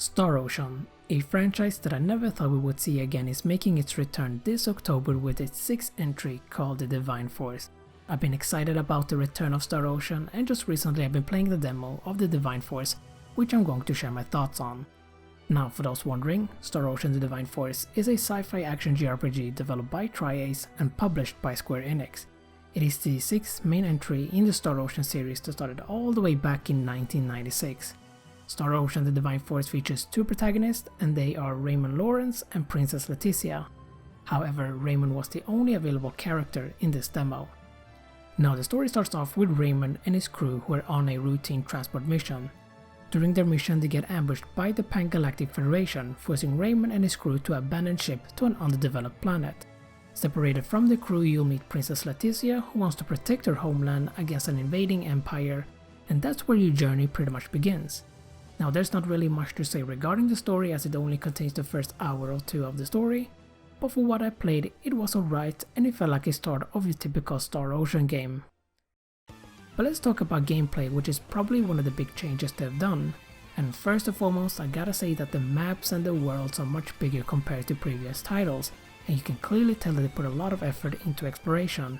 Star Ocean, a franchise that I never thought we would see again, is making its return this October with its 6th entry called The Divine Force. I've been excited about the return of Star Ocean, and just recently I've been playing the demo of The Divine Force, which I'm going to share my thoughts on. Now, for those wondering, Star Ocean The Divine Force is a sci-fi action JRPG developed by Tri-Ace and published by Square Enix. It is the 6th main entry in the Star Ocean series that started all the way back in 1996. Star Ocean The Divine Force features two protagonists, and they are Raymond Lawrence and Princess Leticia. However, Raymond was the only available character in this demo. Now the story starts off with Raymond and his crew who are on a routine transport mission. During their mission they get ambushed by the Pan-Galactic Federation, forcing Raymond and his crew to abandon ship to an underdeveloped planet. Separated from the crew, you'll meet Princess Leticia, who wants to protect her homeland against an invading empire, and that's where your journey pretty much begins. Now there's not really much to say regarding the story as it only contains the first hour or two of the story, but for what I played it was alright and it felt like a start of your typical Star Ocean game. But let's talk about gameplay, which is probably one of the big changes they've done. And first and foremost, I gotta say that the maps and the worlds are much bigger compared to previous titles, and you can clearly tell that they put a lot of effort into exploration.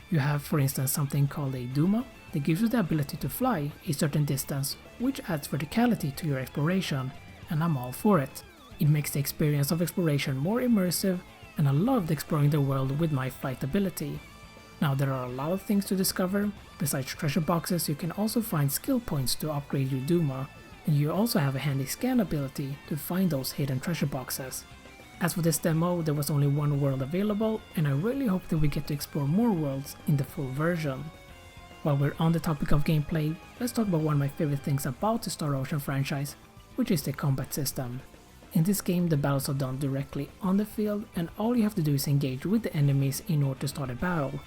You have, for instance, something called a Duma that gives you the ability to fly a certain distance, which adds verticality to your exploration, and I'm all for it. It makes the experience of exploration more immersive, and I loved exploring the world with my flight ability. Now there are a lot of things to discover. Besides treasure boxes, you can also find skill points to upgrade your Duma, and you also have a handy scan ability to find those hidden treasure boxes. As for this demo, there was only one world available, and I really hope that we get to explore more worlds in the full version. While we're on the topic of gameplay, let's talk about one of my favorite things about the Star Ocean franchise, which is the combat system. In this game, the battles are done directly on the field, and all you have to do is engage with the enemies in order to start a battle.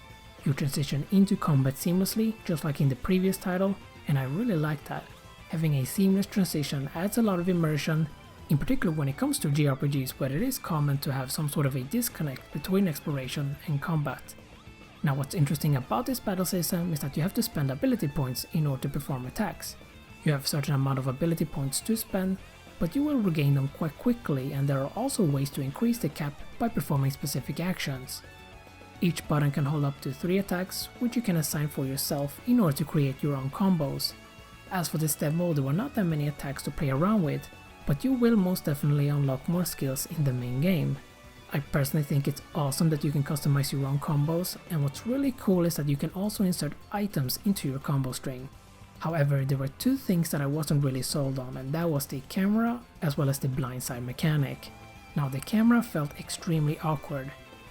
You transition into combat seamlessly, just like in the previous title, and I really like that. Having a seamless transition adds a lot of immersion, in particular when it comes to JRPGs where it is common to have some sort of a disconnect between exploration and combat. Now what's interesting about this battle system is that you have to spend ability points in order to perform attacks. You have a certain amount of ability points to spend, but you will regain them quite quickly, and there are also ways to increase the cap by performing specific actions. Each button can hold up to 3 attacks, which you can assign for yourself in order to create your own combos. As for this demo, there were not that many attacks to play around with, but you will most definitely unlock more skills in the main game. I personally think it's awesome that you can customize your own combos, and what's really cool is that you can also insert items into your combo string. However, there were two things that I wasn't really sold on, and that was the camera as well as the blindside mechanic. Now the camera felt extremely awkward.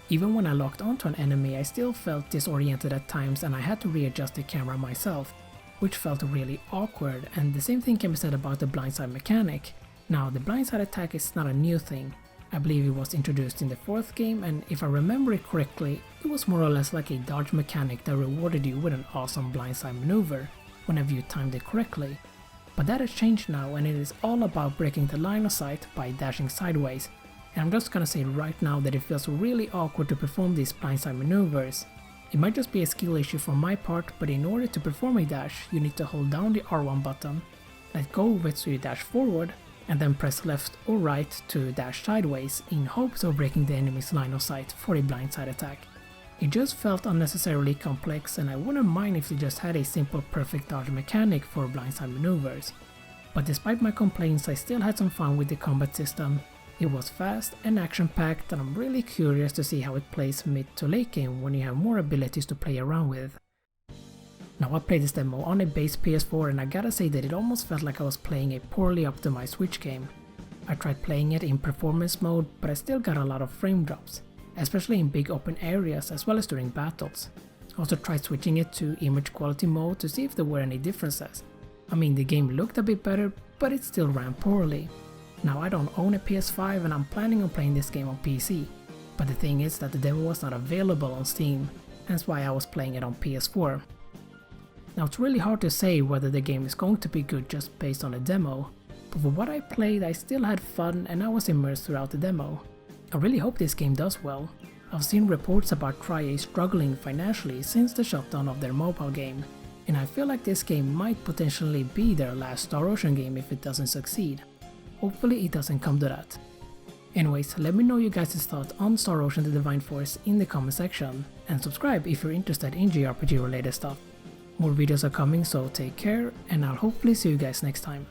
Even when I locked onto an enemy, I still felt disoriented at times, and I had to readjust the camera myself, which felt really awkward, and the same thing can be said about the blindside mechanic. Now the blindside attack is not a new thing. I believe it was introduced in the 4th game, and if I remember it correctly, it was more or less like a dodge mechanic that rewarded you with an awesome blindside maneuver whenever you timed it correctly. But that has changed now, and it is all about breaking the line of sight by dashing sideways. And I'm just gonna say right now that it feels really awkward to perform these blindside maneuvers. It might just be a skill issue from my part, but in order to perform a dash, you need to hold down the R1 button, let go of it so you dash forward, and then press left or right to dash sideways in hopes of breaking the enemy's line of sight for a blindside attack. It just felt unnecessarily complex, and I wouldn't mind if they just had a simple perfect dodge mechanic for blindside maneuvers. But despite my complaints, I still had some fun with the combat system. It was fast and action-packed, and I'm really curious to see how it plays mid to late game when you have more abilities to play around with. Now I played this demo on a base PS4, and I gotta say that it almost felt like I was playing a poorly optimized Switch game. I tried playing it in performance mode, but I still got a lot of frame drops, especially in big open areas as well as during battles. I also tried switching it to image quality mode to see if there were any differences. I mean, the game looked a bit better, but it still ran poorly. Now I don't own a PS5, and I'm planning on playing this game on PC, but the thing is that the demo was not available on Steam, hence why I was playing it on PS4. Now it's really hard to say whether the game is going to be good just based on a demo, but for what I played I still had fun and I was immersed throughout the demo. I really hope this game does well. I've seen reports about Tri-Ace struggling financially since the shutdown of their mobile game, and I feel like this game might potentially be their last Star Ocean game if it doesn't succeed. hopefully it doesn't come to that. Anyways, let me know your guys' thoughts on Star Ocean: The Divine Force in the comment section, and subscribe if you're interested in JRPG related stuff. More videos are coming, so take care, and I'll hopefully see you guys next time.